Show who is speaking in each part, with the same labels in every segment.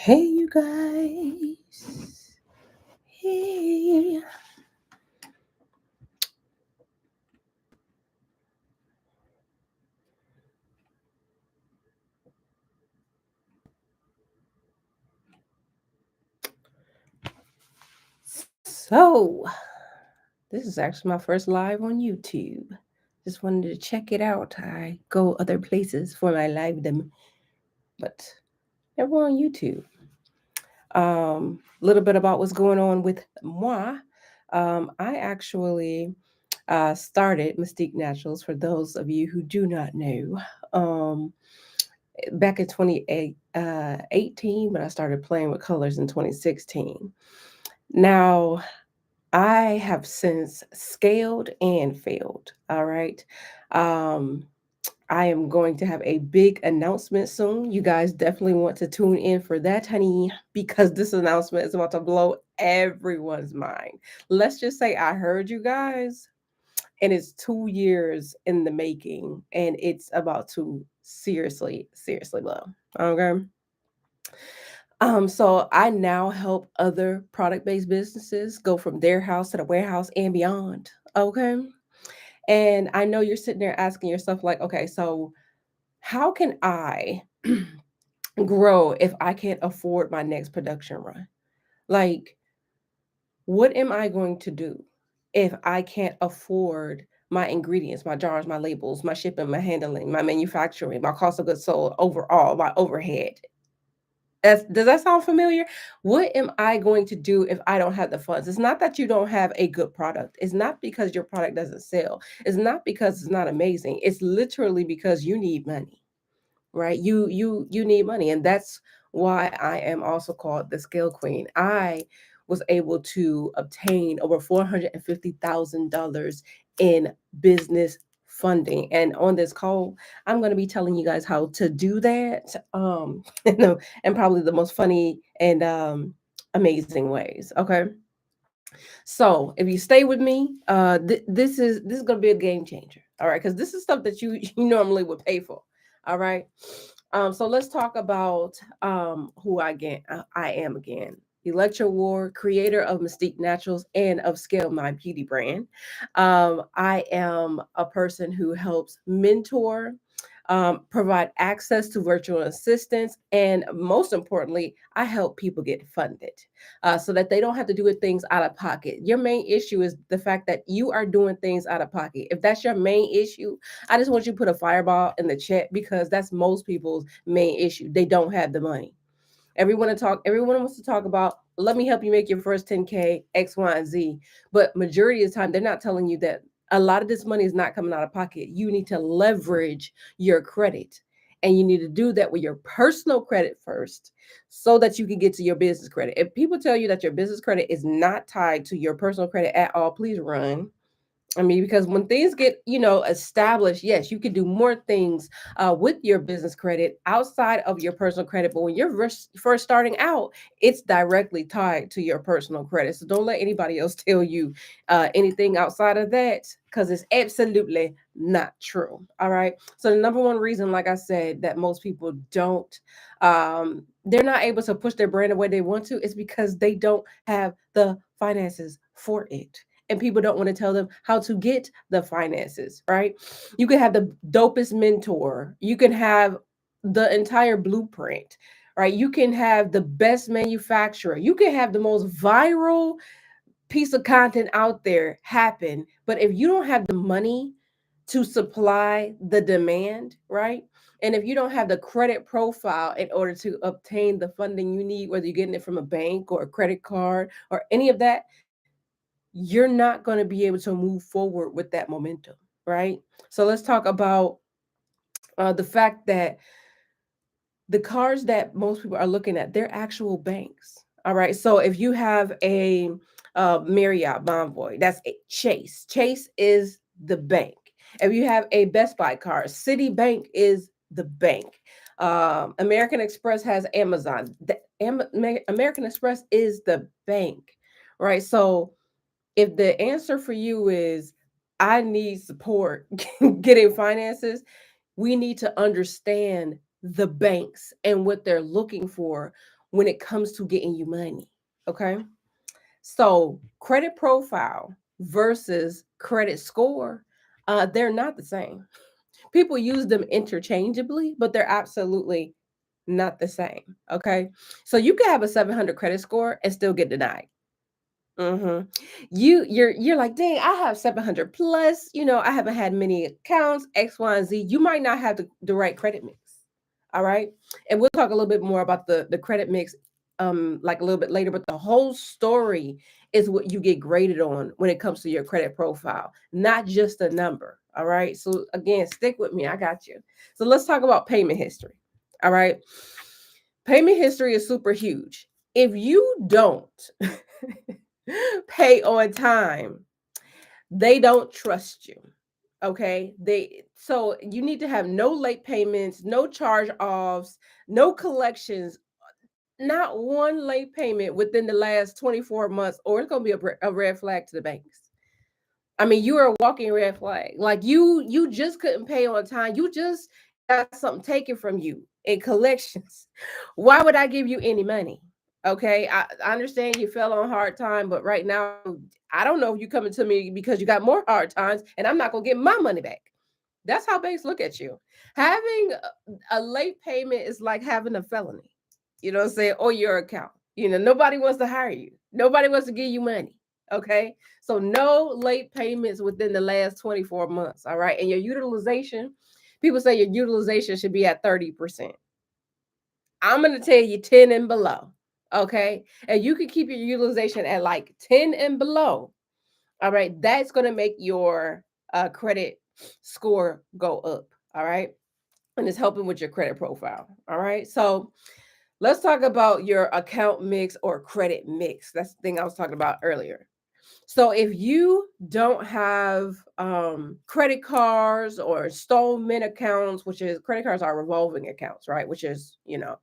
Speaker 1: Hey, you guys. Hey. So, this is actually my first live on YouTube. Just wanted to check it out. I go other places for my live them, but never on YouTube. A little bit about what's going on with moi. I actually started Mystique Naturals for those of you who do not know. Um, Back in 2018, but I started playing with colors in 2016. Now, I have since scaled and failed. All right. Um, I am going to have a big announcement soon. You guys definitely want to tune in for that, honey, because this announcement is about to blow everyone's mind. Let's just say I heard you guys, and it's 2 years in the making, and it's about to seriously blow. Okay. So I now help other product-based businesses go from their house to the warehouse and beyond. Okay. And I know you're sitting there asking yourself, like, okay, so how can I grow if I can't afford my next production run? Like, what am I going to do if I can't afford my ingredients, my jars, my labels, my shipping, my handling, my manufacturing, my cost of goods sold overall, my overhead? Does that sound familiar? What am I going to do if I don't have the funds? It's not that you don't have a good product. It's not because your product doesn't sell. It's not because it's not amazing. It's literally because you need money, right? You need money, and that's why I am also called the Scale Queen. I was able to obtain over $450,000 in business funding, and on this call, I'm going to be telling you guys how to do that, and probably the most funny and amazing ways. Okay, so if you stay with me, this is going to be a game changer. All right, because this is stuff that you you normally would pay for. All right. So let's talk about who I am again. Electra Ward, creator of Mystique Naturals and of Scale My Beauty brand. I am a person who helps mentor, provide access to virtual assistants, and most importantly, I help people get funded so that they don't have to do things out of pocket. Your main issue is the fact that you are doing things out of pocket. If that's your main issue, I just want you to put a fireball in the chat because that's most people's main issue. They don't have the money. Everyone wants to talk about, let me help you make your first 10K, X, Y, and Z. But majority of the time, they're not telling you that a lot of this money is not coming out of pocket. You need to leverage your credit. And you need to do that with your personal credit first so that you can get to your business credit. If people tell you that your business credit is not tied to your personal credit at all, please run. I mean, because when things get, established, yes, you can do more things with your business credit outside of your personal credit. But when you're first starting out, it's directly tied to your personal credit. So don't let anybody else tell you anything outside of that because it's absolutely not true. All right. So the number one reason, like I said, that most people don't, they're not able to push their brand the way they want to is because they don't have the finances for it, and people don't want to tell them how to get the finances, right? You can have the dopest mentor, you can have the entire blueprint, right? You can have the best manufacturer, you can have the most viral piece of content out there happen. But if you don't have the money to supply the demand, right? And if you don't have the credit profile in order to obtain the funding you need, whether you're getting it from a bank or a credit card or any of that, you're not going to be able to move forward with that momentum, right? So let's talk about the fact that the cars that most people are looking at, they're actual banks. All right. So if you have a Marriott Bonvoy, that's a Chase. Chase is the bank. If you have a Best Buy card, Citibank is the bank. American Express has Amazon. American Express is the bank, right? So if the answer for you is I need support getting finances, we need to understand the banks and what they're looking for when it comes to getting you money. Okay. So credit profile versus credit score, they're not the same. People use them interchangeably, but they're absolutely not the same. Okay. So you can have a 700 credit score and still get denied. hmm you're like, dang, I have 700 plus. I haven't had many accounts, X, Y, and Z. You might not have the right credit mix. All right, and we'll talk a little bit more about the credit mix, like a little bit later. But the whole story is what you get graded on when it comes to your credit profile, not just a number. All right. So again, stick with me. I got you. So let's talk about payment history. All right. Payment history is super huge. If you don't pay on time, they don't trust you. Okay? So you need to have no late payments, no charge offs, no collections, not one late payment within the last 24 months, or it's going to be a red flag to the banks. I mean, you are a walking red flag. Like you just couldn't pay on time. You just got something taken from you in collections. Why would I give you any money? Okay, I understand you fell on hard time, but right now I don't know if you coming to me because you got more hard times, and I'm not gonna get my money back. That's how banks look at you. Having a late payment is like having a felony. You know what I'm saying? Or your account. Nobody wants to hire you. Nobody wants to give you money. Okay. So no late payments within the last 24 months. All right. And your utilization, people say your utilization should be at 30%. I'm going to tell you 10 and below. Okay. And you can keep your utilization at like 10 and below. All right. That's going to make your credit score go up. All right. And it's helping with your credit profile. All right. So let's talk about your account mix or credit mix. That's the thing I was talking about earlier. So if you don't have credit cards or installment accounts, which is credit cards are revolving accounts, right? Which is your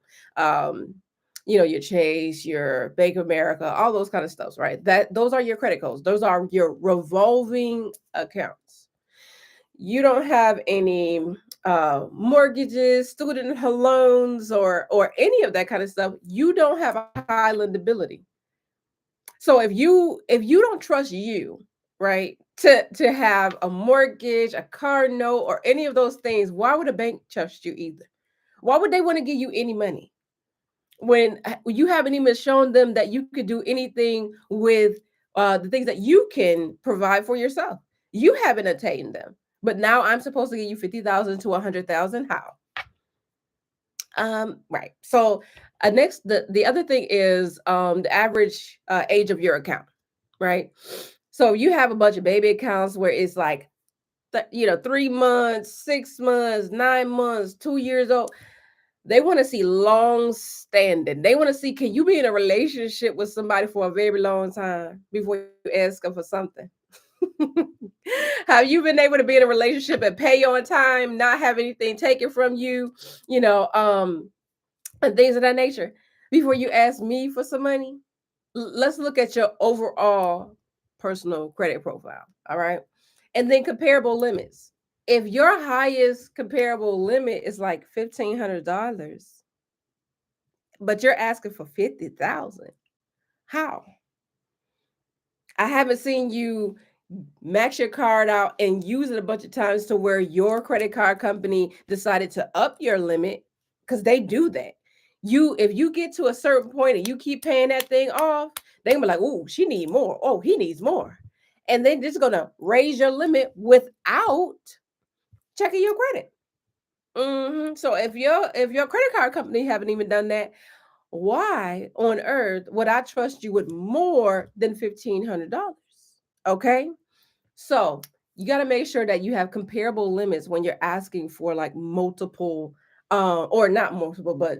Speaker 1: Chase, your Bank of America, all those kind of stuffs, right? Those are your credit codes. Those are your revolving accounts. You don't have any mortgages, student loans, or any of that kind of stuff. You don't have a high lendability. So if you don't trust you, right, to have a mortgage, a car note, or any of those things, why would a bank trust you either? Why would they want to give you any money when you haven't even shown them that you could do anything with the things that you can provide for yourself? You haven't attained them, but now I'm supposed to give you 50,000 to 100,000. How? Right. So next, the other thing is the average age of your account, right? So you have a bunch of baby accounts where it's like 3 months, 6 months, 9 months, 2 years old. They want to see long standing. They want to see, can you be in a relationship with somebody for a very long time before you ask them for something? Have you been able to be in a relationship and pay on time, not have anything taken from you, you know, um, and things of that nature before you ask me for some money? Let's look at your overall personal credit profile. All right. And then comparable limits. If your highest comparable limit is like $1,500, but you're asking for 50,000, how? I haven't seen you max your card out and use it a bunch of times to where your credit card company decided to up your limit, because they do that. If you get to a certain point and you keep paying that thing off, they gonna be like, "Oh, she need more. Oh, he needs more," and then just gonna raise your limit without checking your credit. So if your credit card company haven't even done that, why on earth would I trust you with more than $1,500? Okay. So you got to make sure that you have comparable limits when you're asking for like multiple, or not multiple, but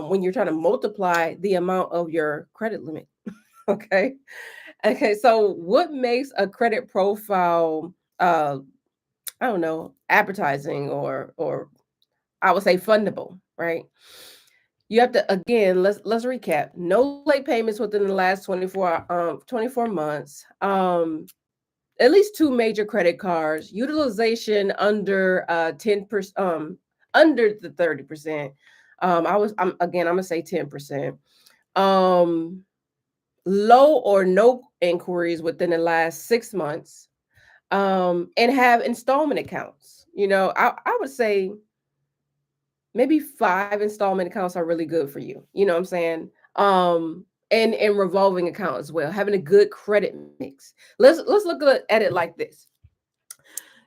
Speaker 1: when you're trying to multiply the amount of your credit limit. Okay. Okay. So what makes a credit profile, I don't know, advertising or I would say fundable, right? You have to, again, let's recap. No late payments within the last 24 months. At least two major credit cards, utilization under 10%, under the 30%, I'm gonna say 10%. Um, Low or no inquiries within the last 6 months, and have installment accounts. I would say maybe 5 installment accounts are really good for you. You know what I'm saying? And revolving account as well, having a good credit mix. Let's look at it like this.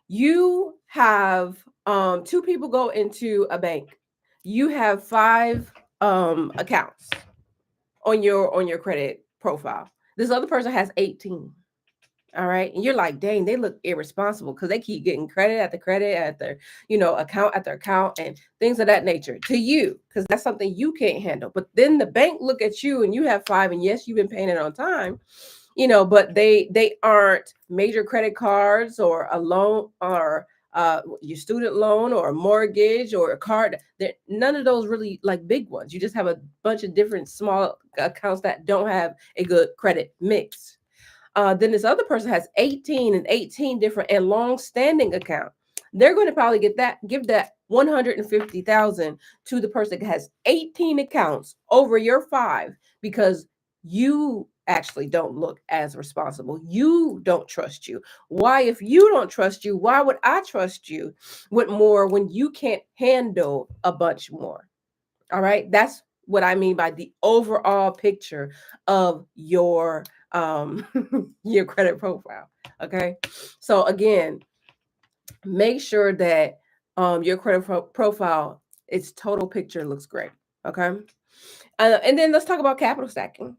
Speaker 1: You have two people go into a bank. You have five accounts on your credit profile. This other person has 18. All right. And you're like, dang, they look irresponsible because they keep getting credit at their, account at their account and things of that nature to you, because that's something you can't handle. But then the bank look at you and you have five, and yes, you've been paying it on time, but they aren't major credit cards or a loan or your student loan or a mortgage or a card. None of those really like big ones. You just have a bunch of different small accounts that don't have a good credit mix. Then this other person has 18 different and long-standing account. They're going to probably give that 150,000 to the person that has 18 accounts over your five, because you actually don't look as responsible. You don't trust you. Why, if you don't trust you, why would I trust you with more when you can't handle a bunch more? All right. That's what I mean by the overall picture of um your credit profile. Okay. So again, make sure that your credit profile, its total picture looks great. Okay. And then let's talk about capital stacking.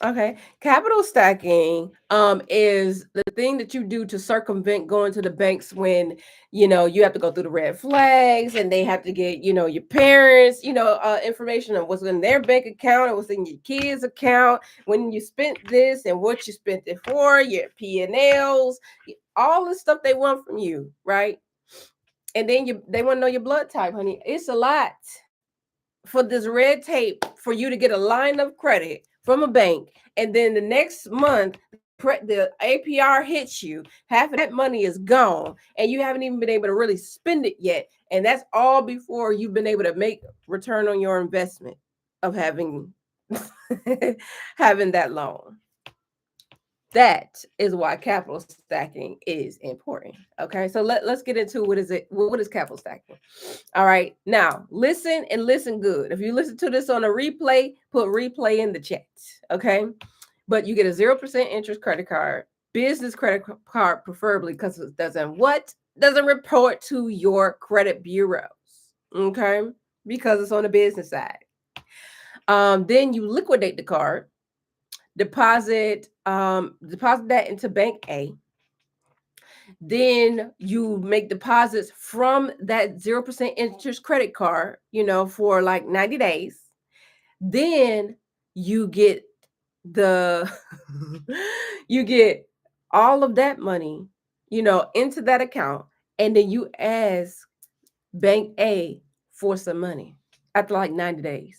Speaker 1: Okay. Capital stacking is the thing that you do to circumvent going to the banks when you have to go through the red flags, and they have to get your parents information on what's in their bank account and what's in your kids account, when you spent this and what you spent it for, your P&Ls, all the stuff they want from you, right? And then they want to know your blood type, honey. It's a lot for this red tape for you to get a line of credit from a bank, and then the next month the APR hits you, half of that money is gone, and you haven't even been able to really spend it yet, and that's all before you've been able to make return on your investment of having having that loan. That is why capital stacking is important. Okay, so let's get into what is capital stacking. All right, now listen, and listen good. If you listen to this on a replay, put replay in the chat. Okay, but you get a 0% interest credit card, business credit card preferably, because it doesn't report to your credit bureaus. Okay, because it's on the business side. Then you liquidate the card, deposit that into bank A. Then you make deposits from that 0% interest credit card, for like 90 days. Then you get the you get all of that money, into that account, and then you ask bank A for some money after like 90 days.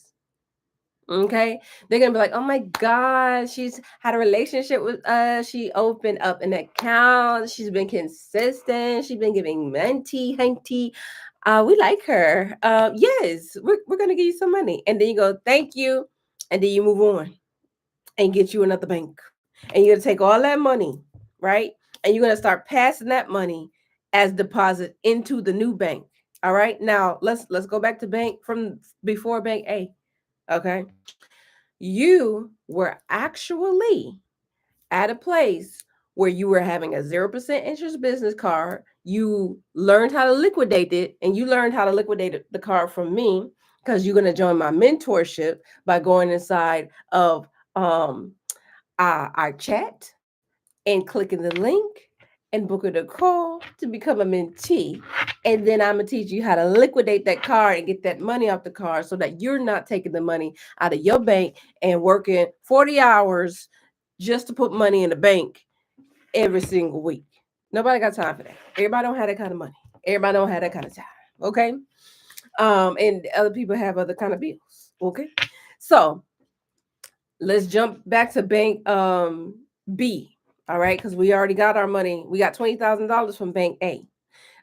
Speaker 1: Okay, they're gonna be like, oh my God, she's had a relationship with us. She opened up an account. She's been consistent. She's been giving mentee, hanky. We like her. Yes, we're gonna give you some money, and then you go, thank you, and then you move on and get you another bank, and you're gonna take all that money, right? And you're gonna start passing that money as deposit into the new bank. All right, now let's go back to bank from before bank A. Okay, you were actually at a place where you were having a 0% interest business card. You learned how to liquidate it, and you learned how to liquidate the card from me, because you're going to join my mentorship by going inside of our chat and clicking the link and booking a call to become a mentee. And then I'm going to teach you how to liquidate that card and get that money off the card, so that you're not taking the money out of your bank and working 40 hours just to put money in the bank every single week. Nobody got time for that. Everybody don't have that kind of money. Everybody don't have that kind of time. Okay. And other people have other kind of bills. Okay. So let's jump back to bank B. All right, because we already got our money. We got $20,000 from bank A.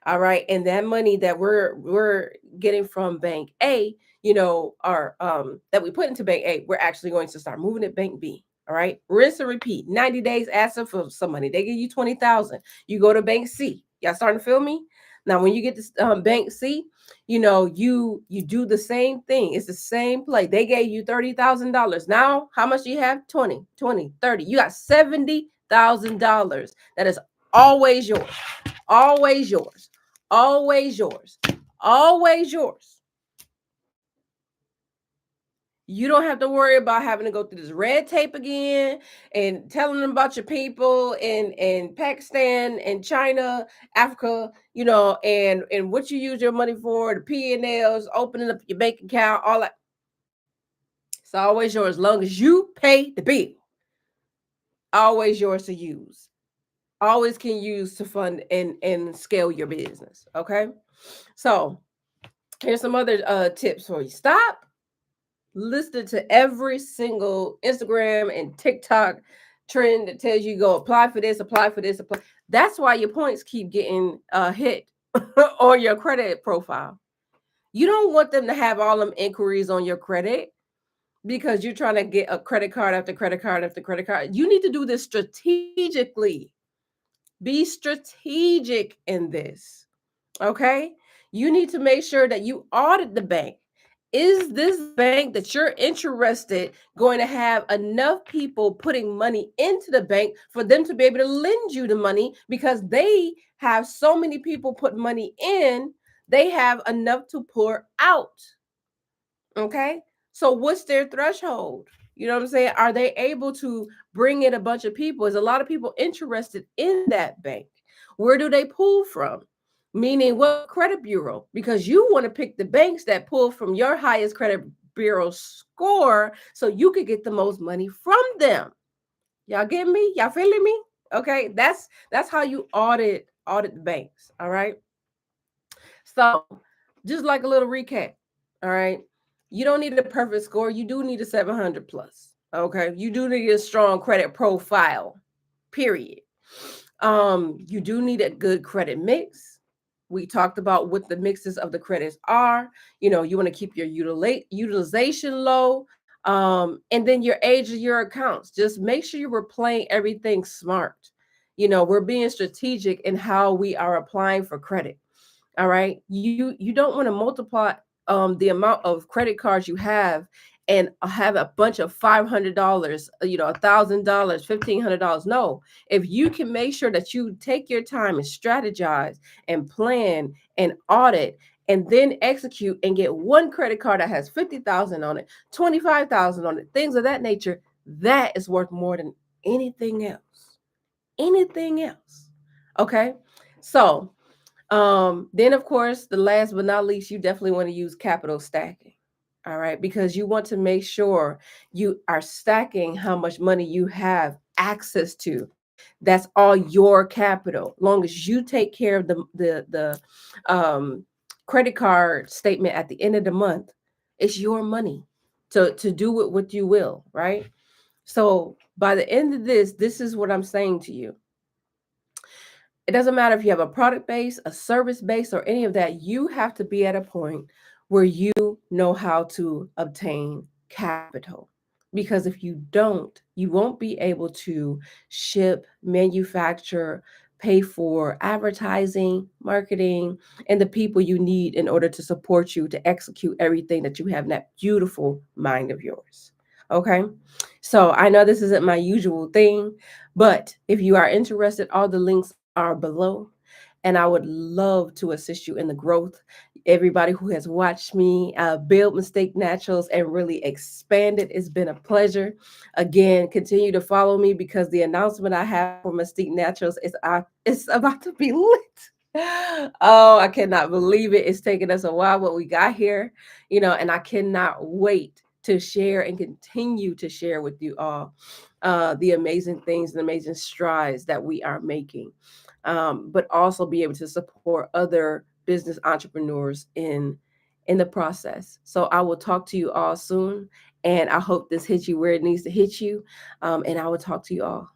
Speaker 1: All right, and that money that we're getting from bank A, are that we put into bank A, we're actually going to start moving to bank B. All right. Rinse and repeat. 90 days, ask them for some money. They give you 20,000. You go to bank C. Y'all starting to feel me? Now, when you get to bank C, you do the same thing. It's the same play. They gave you $30,000. Now, how much do you have? 20, 20, 30. You got $70,000. That is always yours. Always yours. Always yours. Always yours. You don't have to worry about having to go through this red tape again and telling them about your people in Pakistan and China, Africa, and what you use your money for, the P&Ls, opening up your bank account, all that. It's always yours as long as you pay the bill. Always yours to use. Always can use to fund and scale your business. Okay. So here's some other tips for you. Stop listening to every single Instagram and TikTok trend that tells you go apply for this, apply for this, apply. That's why your points keep getting hit on your credit profile. You don't want them to have all them inquiries on your credit because you're trying to get a credit card after credit card after credit card. You need to do this strategically. Be strategic in this. Okay? You need to make sure that you audit the bank. Is this bank that you're interested going to have enough people putting money into the bank for them to be able to lend you the money because they have so many people put money in, they have enough to pour out. Okay. So what's their threshold? You know what I'm saying? Are they able to bring in a bunch of people? Is a lot of people interested in that bank? Where do they pull from? Meaning what credit bureau? Because you want to pick the banks that pull from your highest credit bureau score so you could get the most money from them. Y'all get me? Y'all feeling me? Okay, that's how you audit the banks. All right. So just like a little recap. All right. You don't need a perfect score. You do need a 700 plus. Okay. You do need a strong credit profile, period. You do need a good credit mix. We talked about what the mixes of the credits are. You want to keep your utilization low. And then your age of your accounts. Just make sure you were playing everything smart. We're being strategic in how we are applying for credit. All right. You don't want to multiply the amount of credit cards you have and have a bunch of $500, $1,000, $1,500. No, if you can make sure that you take your time and strategize and plan and audit and then execute and get one credit card that has 50,000 on it, 25,000 on it, things of that nature, that is worth more than anything else. Anything else. Okay. So then of course, the last but not least, you definitely want to use capital stacking. All right, because you want to make sure you are stacking how much money you have access to. That's all your capital. Long as you take care of the credit card statement at the end of the month, it's your money to do with what you will, right? So by the end of this is what I'm saying to you. It doesn't matter if you have a product base, a service base, or any of that. You have to be at a point where you know how to obtain capital. Because if you don't, you won't be able to ship, manufacture, pay for advertising, marketing, and the people you need in order to support you to execute everything that you have in that beautiful mind of yours. Okay. So I know this isn't my usual thing, but if you are interested, all the links are below. And I would love to assist you in the growth. Everybody who has watched me build Mystique Naturals and really expand it, it's been a pleasure. Again, continue to follow me because the announcement I have for Mystique Naturals is it's about to be lit. Oh, I cannot believe it. It's taken us a while, but we got here, and I cannot wait to share and continue to share with you all the amazing things and amazing strides that we are making. But also be able to support other business entrepreneurs in the process. So I will talk to you all soon, and I hope this hits you where it needs to hit you. And I will talk to you all